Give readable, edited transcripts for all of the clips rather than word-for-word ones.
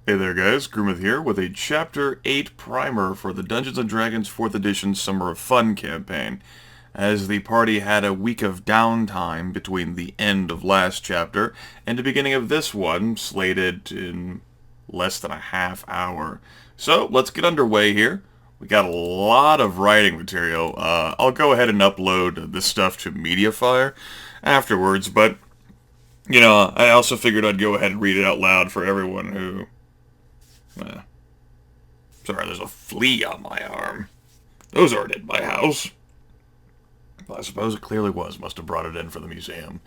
Hey there guys, Grimith here with a Chapter 8 primer for the Dungeons & Dragons 4th Edition Summer of Fun campaign. As the party had a week of downtime between the end of last chapter and the beginning of this one, slated in less than a half hour. So, let's get underway here. We got a lot of writing material. I'll go ahead and upload this stuff to Mediafire afterwards, but, I also figured I'd go ahead and read it out loud for everyone who... sorry, there's a flea on my arm. Those aren't in my house. Well, I suppose it clearly was. Must have brought it in for the museum.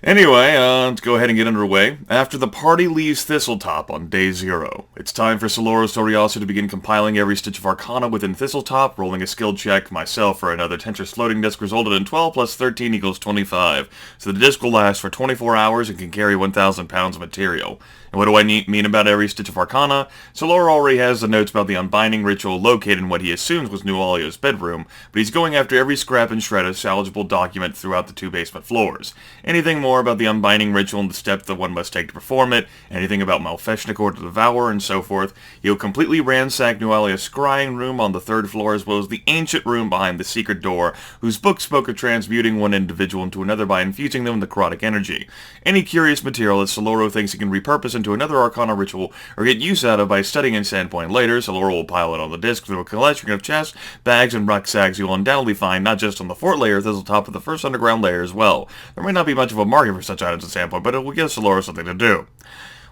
Anyway, let's go ahead and get underway. After the party leaves Thistletop on day 0, it's time for Saloro Soreasu to begin compiling every stitch of Arcana within Thistletop, rolling a skill check myself for another Tetris floating disc resulted in 12 plus 13 equals 25. So the disc will last for 24 hours and can carry 1,000 pounds of material. And what do I mean about every stitch of Arcana? Saloro already has the notes about the unbinding ritual located in what he assumes was Nualia's bedroom, but he's going after every scrap and shred of salvageable document throughout the 2 basement floors. Anything more about the unbinding ritual and the steps that one must take to perform it, anything about Malfeshnikor to devour, and so forth. He'll completely ransack Nualia's scrying room on the 3rd floor, as well as the ancient room behind the secret door, whose book spoke of transmuting one individual into another by infusing them with necrotic energy. Any curious material that Saloro thinks he can repurpose into another Arcana ritual or get use out of by studying in Sandpoint later, Saloro will pile it on the disc through a collection of chests, bags, and rucksacks you will undoubtedly find not just on the fort layer, Thistletop, but the first underground layer as well. There may not be much of a market for such items at Sandpoint, but it will give Saloro something to do.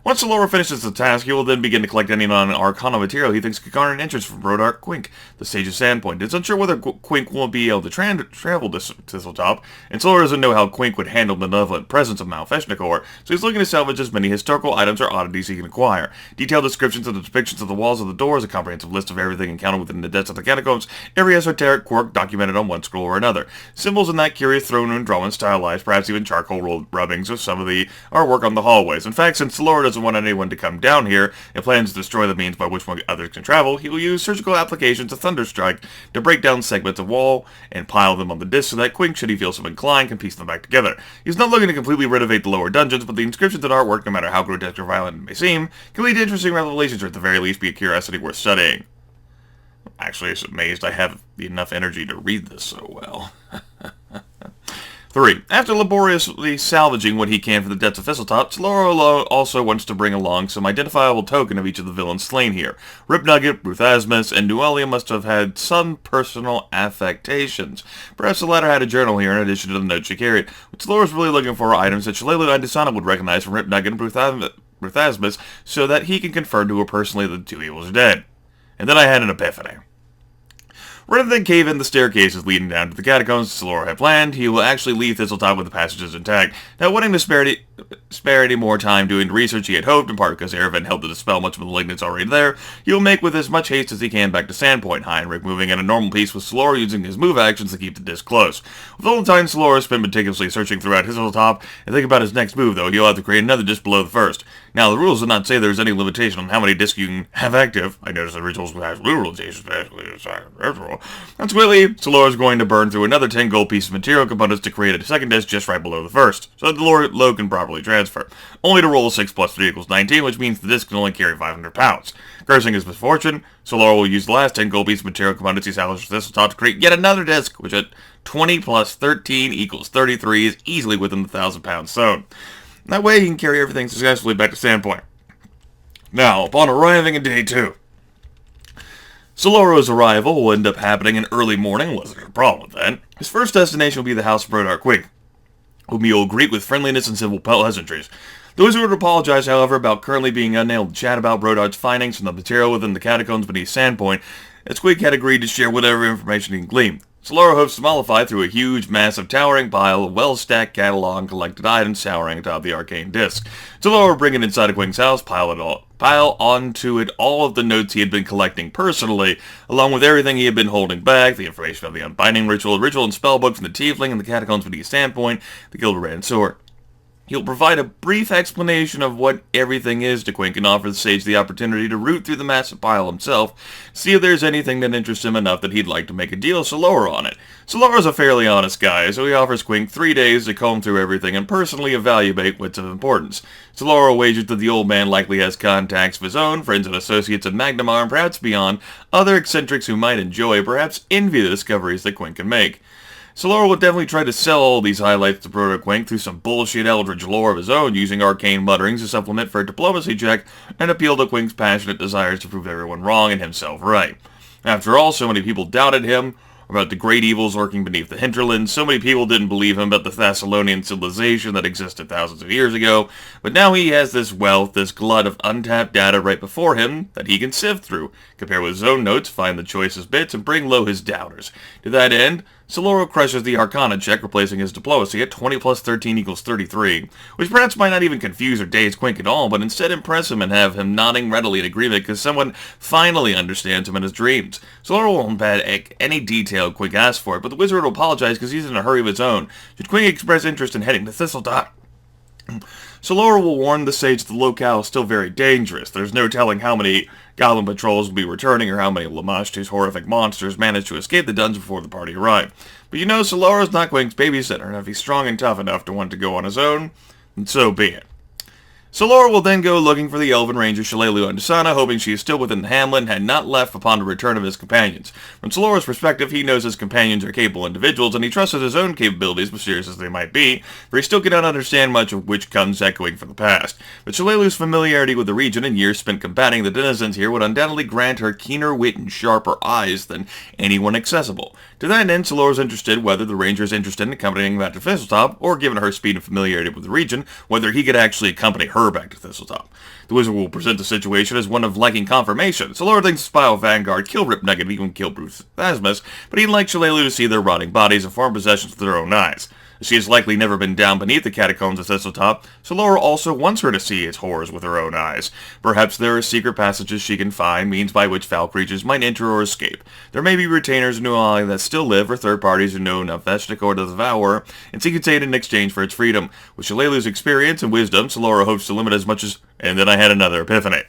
Once Saloro finishes the task, he will then begin to collect any non-Arcana material he thinks could garner an interest from Brodark Quink, the sage of Sandpoint. It's unsure whether Quink won't be able to travel to Thistletop, and Saloro doesn't know how Quink would handle the benevolent presence of Malfeshnikor, so he's looking to salvage as many historical items or oddities he can acquire. Detailed descriptions of the depictions of the walls of the doors, a comprehensive list of everything encountered within the depths of the catacombs, every esoteric quirk documented on one scroll or another. Symbols in that curious throne room drama stylized, perhaps even charcoal rubbings of some of the artwork on the hallways. In fact, since Saloro doesn't want anyone to come down here and plans to destroy the means by which others can travel, he will use surgical applications of Thunderstrike to break down segments of wall and pile them on the disc so that Quink, should he feel so inclined, can piece them back together. He's not looking to completely renovate the lower dungeons, but the inscriptions and artwork, no matter how grotesque or violent it may seem, can lead to interesting revelations or at the very least be a curiosity worth studying. Actually, I'm amazed I have enough energy to read this so well. 3. After laboriously salvaging what he can from the depths of Thistletop, Saloro also wants to bring along some identifiable token of each of the villains slain here. Ripnugget, Bruthasmus, and Nualia must have had some personal affectations. Perhaps the latter had a journal here in addition to the notes she carried. What Saloro's really looking for are items that Shalelu and Desana would recognize from Ripnugget and Bruthasmus so that he can confirm to her personally that the 2 evils are dead. And then I had an epiphany. Rather than cave in the staircases leading down to the catacombs Saloro had planned, he will actually leave Thistletop with the passages intact. Now, wanting to spare any more time doing the research he had hoped, in part because Erevan helped to dispel much of the malignance already there, he will make with as much haste as he can back to Sandpoint, Heinrich moving at a normal pace with Saloro using his move actions to keep the disc close. With all the time Saloro spent meticulously searching throughout Thistletop and think about his next move, though, he'll have to create another disc below the first. Now, the rules do not say there is any limitation on how many discs you can have active. I noticed the rituals have limitations, consequently, Saloro is going to burn through another 10 gold pieces of material components to create a second disc just right below the first, so that the load can properly transfer. Only to roll 6 plus 3 equals 19, which means the disc can only carry 500 pounds. Cursing his misfortune, Saloro will use the last 10 gold pieces of material components he salvaged from Thistletop to create yet another disc, which at 20 plus 13 equals 33 is easily within the 1,000-pound zone. That way he can carry everything successfully back to Sandpoint. Now, upon arriving at day 2, Saloro's arrival will end up happening in early morning, unless there's a problem with that. His first destination will be the house of Brodark Quink, whom he will greet with friendliness and civil pleasantries. Those who would apologize, however, about currently being unable to chat about Brodark's findings from the material within the catacombs beneath Sandpoint, as Quink had agreed to share whatever information he can glean. Saloro hopes to mollify through a huge, massive, towering pile of well-stacked catalog and collected items towering atop the arcane disc. Saloro will bring it inside of Quink's house, pile onto it all of the notes he had been collecting personally, along with everything he had been holding back, the information of the unbinding ritual and spellbook from the Tiefling and the catacombs beneath Sandpoint, the Gildebrand sword. He'll provide a brief explanation of what everything is to Quink and offer the sage the opportunity to root through the massive pile himself, see if there's anything that interests him enough that he'd like to make a deal with Saloro on it. Saloro's a fairly honest guy, so he offers Quink 3 days to comb through everything and personally evaluate what's of importance. Saloro wagers that the old man likely has contacts of his own, friends and associates at Magnamar, and perhaps beyond, other eccentrics who might enjoy, perhaps envy the discoveries that Quink can make. Saloro will definitely try to sell all these highlights to Proto-Quink through some bullshit eldritch lore of his own, using arcane mutterings to supplement for a diplomacy check and appeal to Quink's passionate desires to prove everyone wrong and himself right. After all, so many people doubted him about the great evils lurking beneath the hinterlands, so many people didn't believe him about the Thessalonian civilization that existed thousands of years ago, but now he has this wealth, this glut of untapped data right before him that he can sift through, compare with his own notes, find the choicest bits, and bring low his doubters. To that end, Saloro crushes the Arcana check, replacing his diplomacy at 20 plus 13 equals 33, which perhaps might not even confuse or daze Quink at all, but instead impress him and have him nodding readily in agreement because someone finally understands him in his dreams. Saloro won't add any detail Quink asks for it, but the wizard will apologize because he's in a hurry of his own. Should Quink express interest in heading to Thistletop, Saloro will warn the sage the locale is still very dangerous. There's no telling how many goblin patrols will be returning or how many of Lamashtu's horrific monsters manage to escape the dungeon before the party arrive. But you know, Saloro's not Quink's babysitter, and if he's strong and tough enough to want to go on his own, then so be it. Saloro will then go looking for the elven ranger Shalelu and Desana, hoping she is still within the hamlet and had not left upon the return of his companions. From Saloro's perspective, he knows his companions are capable individuals, and he trusts his own capabilities, mysterious as they might be, for he still cannot understand much of which comes echoing from the past. But Shalelu's familiarity with the region and years spent combating the denizens here would undoubtedly grant her keener wit and sharper eyes than anyone accessible. To that end, Saloro's interested whether the ranger is interested in accompanying back to Thistletop, or given her speed and familiarity with the region, whether he could actually accompany her back to Thistletop. The wizard will present the situation as one of liking confirmation. Saloro thinks the Spile Vanguard kill Rip Nugget and even kill Bruce Thasmus, but he'd like Shalelu to see their rotting bodies and form possessions with their own eyes. She has likely never been down beneath the catacombs of Thistletop, Saloro also wants her to see its horrors with her own eyes. Perhaps there are secret passages she can find, means by which foul creatures might enter or escape. There may be retainers in New Island that still live, or third parties who know enough Veshnikor to devour, and seek its aid in exchange for its freedom. With Shalelu's experience and wisdom, Saloro hopes to limit as much as... And then I had another epiphany.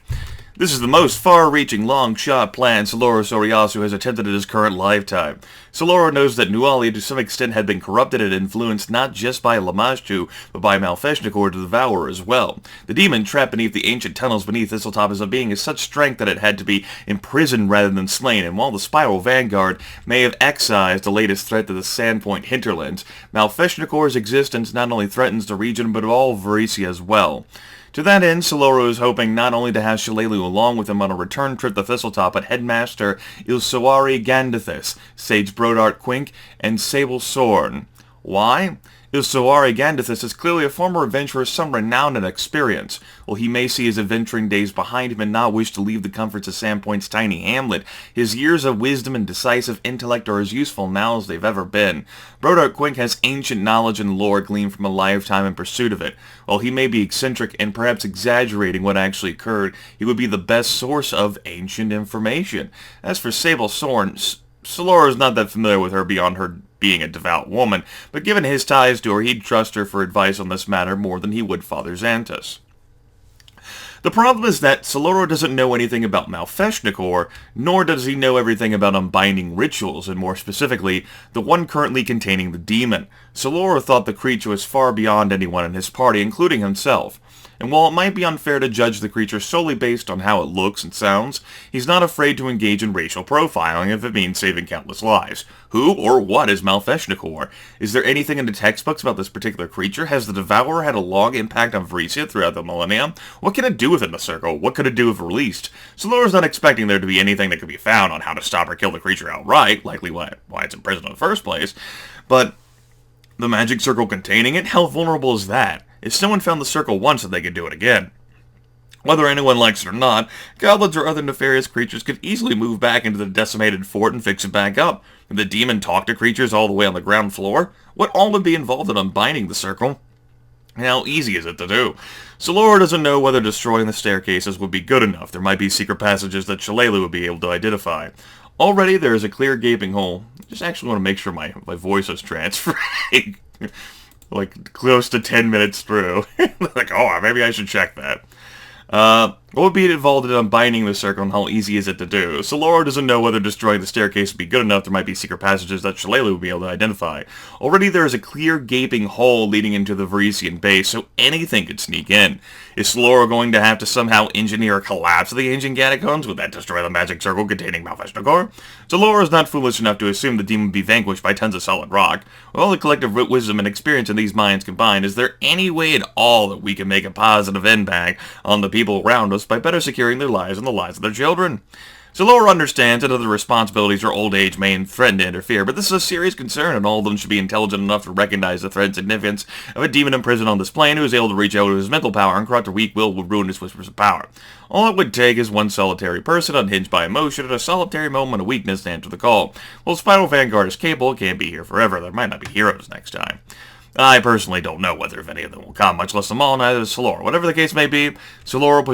This is the most far-reaching, long-shot plan Saloro Soreasu has attempted in his current lifetime. Saloro knows that Nuali to some extent had been corrupted and influenced not just by Lamashtu, but by Malfeshnikor to devour as well. The demon trapped beneath the ancient tunnels beneath Thistletop is a being of such strength that it had to be imprisoned rather than slain, and while the Spiral Vanguard may have excised the latest threat to the Sandpoint hinterlands, Malfeshnikor's existence not only threatens the region but all Varisia as well. To that end, Saloro is hoping not only to have Shalelu along with him on a return trip to Thistletop, but Headmaster Ilsawari Gandithis, Sage Brodart Quink, and Sable Sorn. Why? Ilsawari Gandithis is clearly a former adventurer of some renown and experience. While he may see his adventuring days behind him and not wish to leave the comforts of Sandpoint's tiny hamlet, his years of wisdom and decisive intellect are as useful now as they've ever been. Brodart Quink has ancient knowledge and lore gleaned from a lifetime in pursuit of it. While he may be eccentric and perhaps exaggerating what actually occurred, he would be the best source of ancient information. As for Sable Sorn, Saloro is not that familiar with her beyond her being a devout woman, but given his ties to her, he'd trust her for advice on this matter more than he would Father Xantus. The problem is that Saloro doesn't know anything about Malfeshnikor, nor does he know everything about unbinding rituals, and more specifically, the one currently containing the demon. Saloro thought the creature was far beyond anyone in his party, including himself. And while it might be unfair to judge the creature solely based on how it looks and sounds, he's not afraid to engage in racial profiling if it means saving countless lives. Who or what is Malfeshnikor? Is there anything in the textbooks about this particular creature? Has the Devourer had a long impact on Varisia throughout the millennium? What can it do within the circle? What could it do if released? Saloro's not expecting there to be anything that could be found on how to stop or kill the creature outright, likely why it's in prison in the first place, but the magic circle containing it? How vulnerable is that? If someone found the circle once, then they could do it again. Whether anyone likes it or not, goblins or other nefarious creatures could easily move back into the decimated fort and fix it back up. Could the demon talk to creatures all the way on the ground floor? What all would be involved in unbinding the circle? And how easy is it to do? Saloro doesn't know whether destroying the staircases would be good enough. There might be secret passages that Shalelu would be able to identify. Already there is a clear gaping hole. I just actually want to make sure my voice is transferring. like close to 10 minutes through. Like, oh, maybe I should check that. What would be involved in unbinding the circle and how easy is it to do? Saloro doesn't know whether destroying the staircase would be good enough. There might be secret passages that Shillelagh would be able to identify. Already there is a clear gaping hole leading into the Varisian base, so anything could sneak in. Is Saloro going to have to somehow engineer a collapse of the ancient catacombs? Would that destroy the magic circle containing Malfeshnakor? Saloro is not foolish enough to assume the demon would be vanquished by tons of solid rock. With all the collective wisdom and experience in these minds combined, is there any way at all that we can make a positive impact on the people around us by better securing their lives and the lives of their children? Saloro understands that other responsibilities or old age may threaten to interfere, but this is a serious concern, and all of them should be intelligent enough to recognize the threat and significance of a demon imprisoned on this plane who is able to reach out to his mental power and corrupt or weak will ruin his whispers of power. All it would take is one solitary person unhinged by emotion and a solitary moment of weakness to answer the call. Well, Spiral Vanguard is capable, it can't be here forever. There might not be heroes next time. I personally don't know whether if any of them will come, much less them all, neither does Saloro. Whatever the case may be, Saloro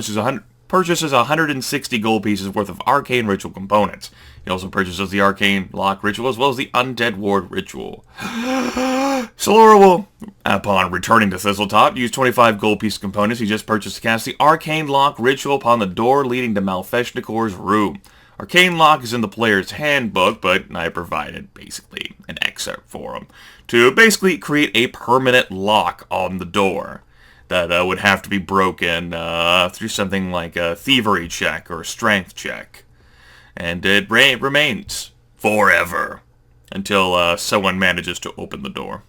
purchases 160 gold pieces worth of arcane ritual components. He also purchases the arcane lock ritual as well as the undead ward ritual. Saloro will, upon returning to Thistletop, use 25 gold piece components he just purchased to cast the arcane lock ritual upon the door leading to Malfeshnakor's room. Arcane lock is in the player's handbook, but I provided basically an excerpt for him to basically create a permanent lock on the door that would have to be broken through something like a thievery check or a strength check. And it remains forever until someone manages to open the door.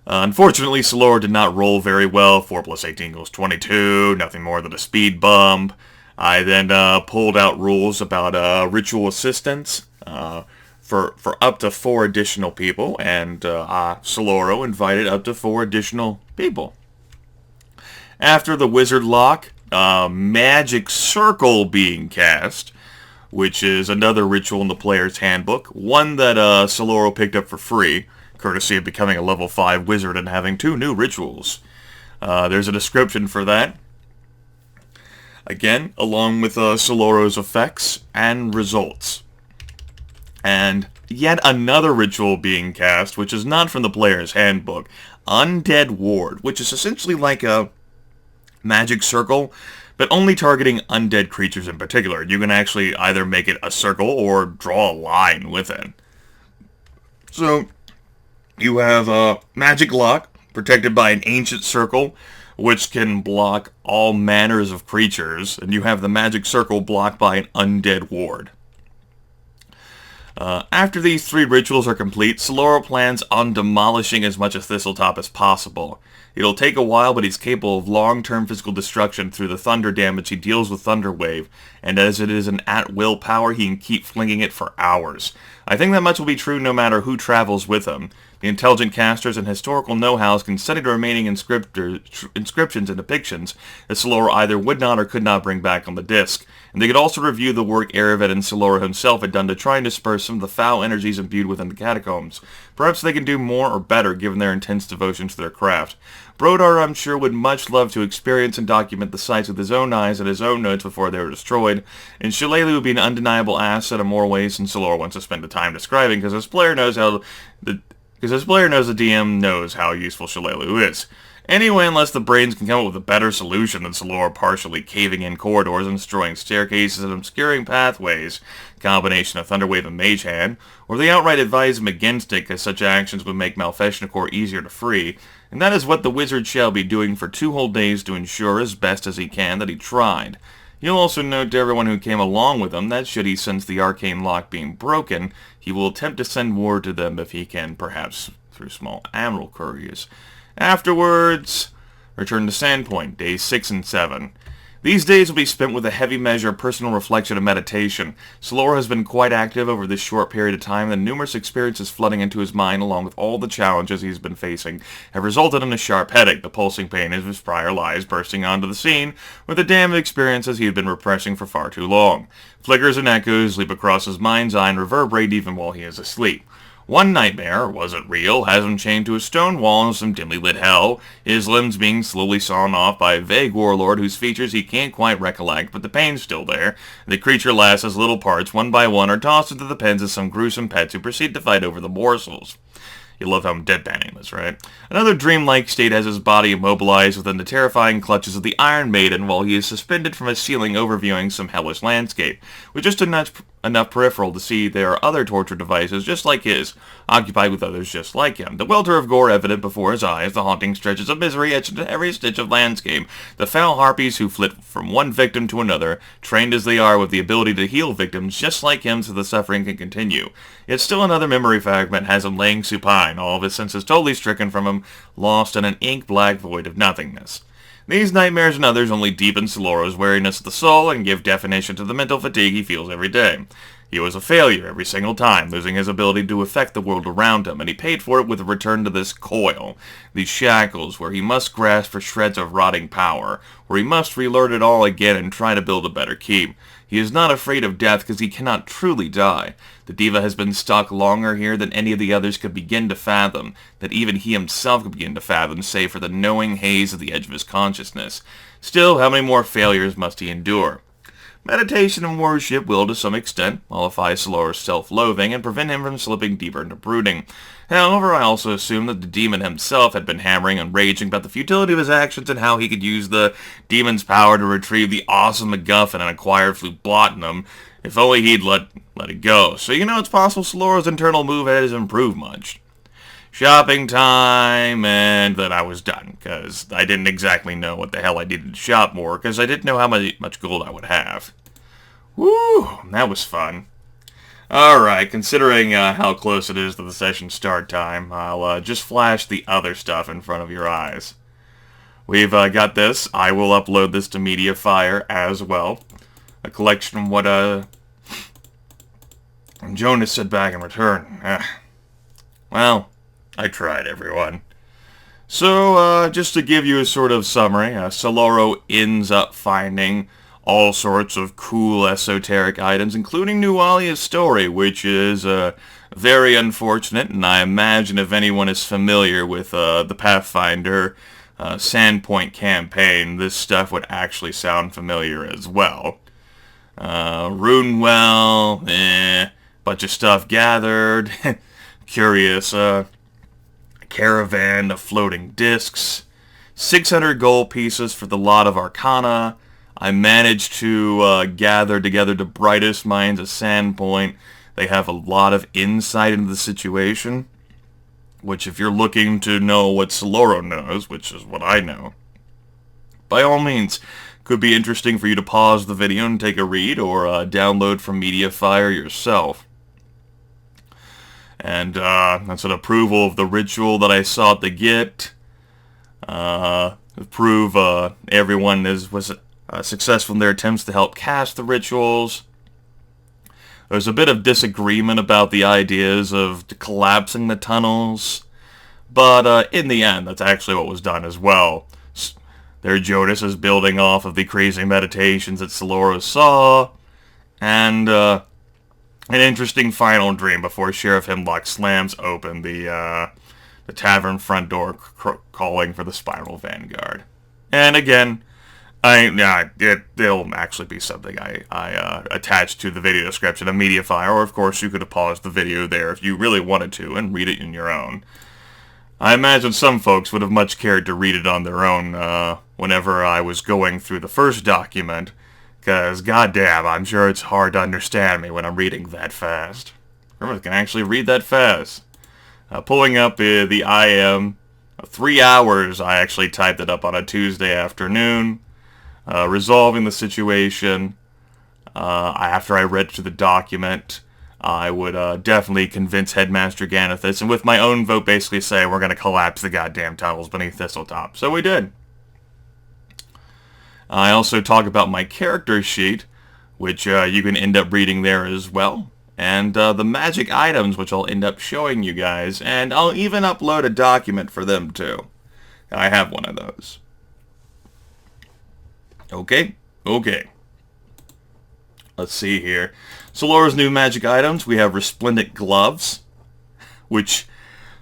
Unfortunately, Saloro did not roll very well. 4 plus 18 equals 22, nothing more than a speed bump. I then pulled out rules about ritual assistance for up to 4 additional people, and Saloro invited up to 4 additional people. After the wizard lock, magic circle being cast, which is another ritual in the player's handbook, one that Saloro picked up for free, courtesy of becoming a level 5 wizard and having 2 new rituals. There's a description for that. Again, along with Saloro's effects and results. And yet another ritual being cast, which is not from the player's handbook, Undead Ward, which is essentially like a magic circle, but only targeting undead creatures in particular. You can actually either make it a circle or draw a line with it. So, you have a magic lock, protected by an ancient circle, which can block all manners of creatures, and you have the magic circle blocked by an undead ward. After these 3 rituals are complete, Saloro plans on demolishing as much of Thistletop as possible. It'll take a while, but he's capable of long-term physical destruction through the thunder damage he deals with Thunder Wave, and as it is an at-will power, he can keep flinging it for hours. I think that much will be true no matter who travels with him. The intelligent casters and historical know-hows can study the remaining inscriptions and depictions that Saloro either would not or could not bring back on the disc, and they could also review the work Erevet and Saloro himself had done to try and disperse some of the foul energies imbued within the catacombs. Perhaps they can do more or better given their intense devotion to their craft. Brodar, I'm sure, would much love to experience and document the sites with his own eyes and his own notes before they were destroyed, and Shillelagh would be an undeniable asset in more ways than Saloro wants to spend the time describing, because his player knows the DM knows how useful Shillelagh is. Anyway, unless the brains can come up with a better solution than Saloro partially caving in corridors and destroying staircases and obscuring pathways, combination of Thunderwave and Mage Hand, or they outright advise him against it because such actions would make Malfeshnakor easier to free, and that is what the wizard shall be doing for 2 whole days to ensure as best as he can that he tried. He'll also note to everyone who came along with him that should he sense the arcane lock being broken, he will attempt to send word to them if he can, perhaps through small admiral couriers. Afterwards, return to Sandpoint, days 6 and 7. These days will be spent with a heavy measure of personal reflection and meditation. Saloro has been quite active over this short period of time, and the numerous experiences flooding into his mind, along with all the challenges he's been facing, have resulted in a sharp headache, the pulsing pain of his prior lives bursting onto the scene with the damned experiences he had been repressing for far too long. Flickers and echoes leap across his mind's eye and reverberate even while he is asleep. One nightmare, or was it real, has him chained to a stone wall in some dimly lit hell, his limbs being slowly sawn off by a vague warlord whose features he can't quite recollect, but the pain's still there. The creature lasts as little parts, one by one, are tossed into the pens of some gruesome pets who proceed to fight over the morsels. You love how I'm deadpanning this, right? Another dreamlike state has his body immobilized within the terrifying clutches of the Iron Maiden while he is suspended from a ceiling overviewing some hellish landscape, with just enough peripheral to see there are other torture devices just like his, occupied with others just like him. The welter of gore evident before his eyes, the haunting stretches of misery etched into every stitch of landscape, the foul harpies who flit from one victim to another, trained as they are with the ability to heal victims just like him so the suffering can continue. Yet still another memory fragment has him laying supine, all of his senses totally stricken from him, lost in an ink-black void of nothingness. These nightmares and others only deepen Saloro's weariness of the soul and give definition to the mental fatigue he feels every day. He was a failure every single time, losing his ability to affect the world around him, and he paid for it with a return to this coil, these shackles, where he must grasp for shreds of rotting power, where he must relearn it all again and try to build a better keep. He is not afraid of death because he cannot truly die. The deva has been stuck longer here than any of the others could begin to fathom, that even he himself could begin to fathom, save for the knowing haze at the edge of his consciousness. Still, how many more failures must he endure? Meditation and worship will, to some extent, mollify Saloro's self-loathing and prevent him from slipping deeper into brooding. However, I also assume that the demon himself had been hammering and raging about the futility of his actions and how he could use the demon's power to retrieve the awesome MacGuffin and acquired through Blottenham, if only he'd let it go. So it's possible Saloro's internal move hasn't improved much. Shopping time, and then I was done, because I didn't exactly know what the hell I needed to shop more, because I didn't know how much gold I would have. Woo, that was fun. Alright, considering how close it is to the session start time, I'll just flash the other stuff in front of your eyes. We've got this. I will upload this to MediaFire as well. A collection of what Jonas said back in return. Well, I tried, everyone. So, just to give you a sort of summary, Saloro ends up finding all sorts of cool esoteric items, including Nualia's story, which is very unfortunate, and I imagine if anyone is familiar with the Pathfinder Sandpoint campaign, this stuff would actually sound familiar as well. Runewell, bunch of stuff gathered, curious caravan of floating discs, 600 gold pieces for the lot of Arcana. I managed to gather together the brightest minds of Sandpoint. They have a lot of insight into the situation, which if you're looking to know what Saloro knows, which is what I know, by all means, could be interesting for you to pause the video and take a read, or download from MediaFire yourself. And that's an approval of the ritual that I sought to get. Prove everyone was successful in their attempts to help cast the rituals. There's a bit of disagreement about the ideas of collapsing the tunnels, but in the end, that's actually what was done as well. Their Jonas is building off of the crazy meditations that Saloro saw, and an interesting final dream before Sheriff Hemlock slams open the tavern front door, calling for the Spiral Vanguard. And again, it'll actually be something I attach to the video description of MediaFire, or of course you could have paused the video there if you really wanted to and read it in your own. I imagine some folks would have much cared to read it on their own whenever I was going through the first document, because goddamn, I'm sure it's hard to understand me when I'm reading that fast. Grimith can actually read that fast. Pulling up the IM, 3 hours I actually typed it up on a Tuesday afternoon. Resolving the situation. After I read through the document, I would definitely convince Headmaster Ganethus, and with my own vote basically say we're going to collapse the goddamn tunnels beneath Thistletop. So we did. I also talk about my character sheet, which you can end up reading there as well, and the magic items, which I'll end up showing you guys, and I'll even upload a document for them too. I have one of those. Okay. Let's see here. Saloro's new magic items. We have resplendent gloves, which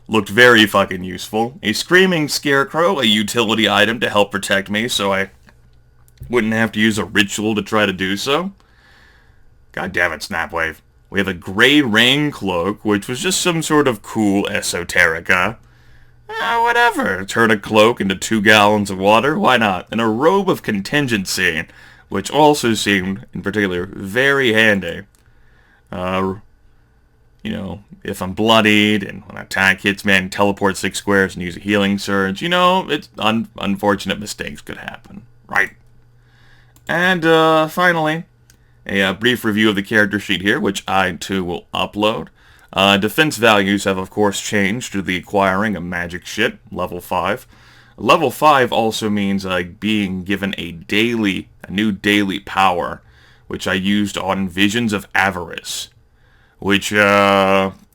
looked very fucking useful. A screaming scarecrow, a utility item to help protect me, so I wouldn't have to use a ritual to try to do so. God damn it, Snapwave. We have a gray rain cloak, which was just some sort of cool esoterica. Whatever. Turn a cloak into 2 gallons of water, why not? And a robe of contingency, which also seemed, in particular, very handy. You know, if I'm bloodied and when an attack hits me, I can teleport 6 squares and use a healing surge. You know, it's unfortunate mistakes could happen, right? And finally, a brief review of the character sheet here, which I too will upload. Defense values have of course changed to the acquiring a magic shit, level 5. Level 5 also means being given a new daily power, which I used on Visions of Avarice, which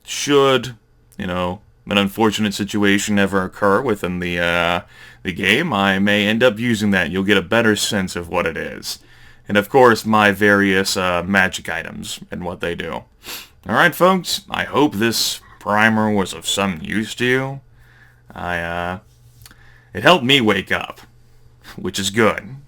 should, you know, an unfortunate situation ever occur within the game, I may end up using that. You'll get a better sense of what it is. And of course, my various magic items and what they do. Alright folks, I hope this primer was of some use to you. It helped me wake up, which is good.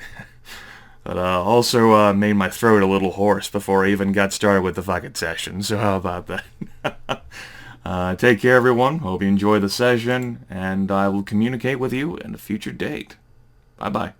But also made my throat a little hoarse before I even got started with the fucking session, so how about that? Take care everyone, hope you enjoy the session, and I will communicate with you in a future date. Bye-bye.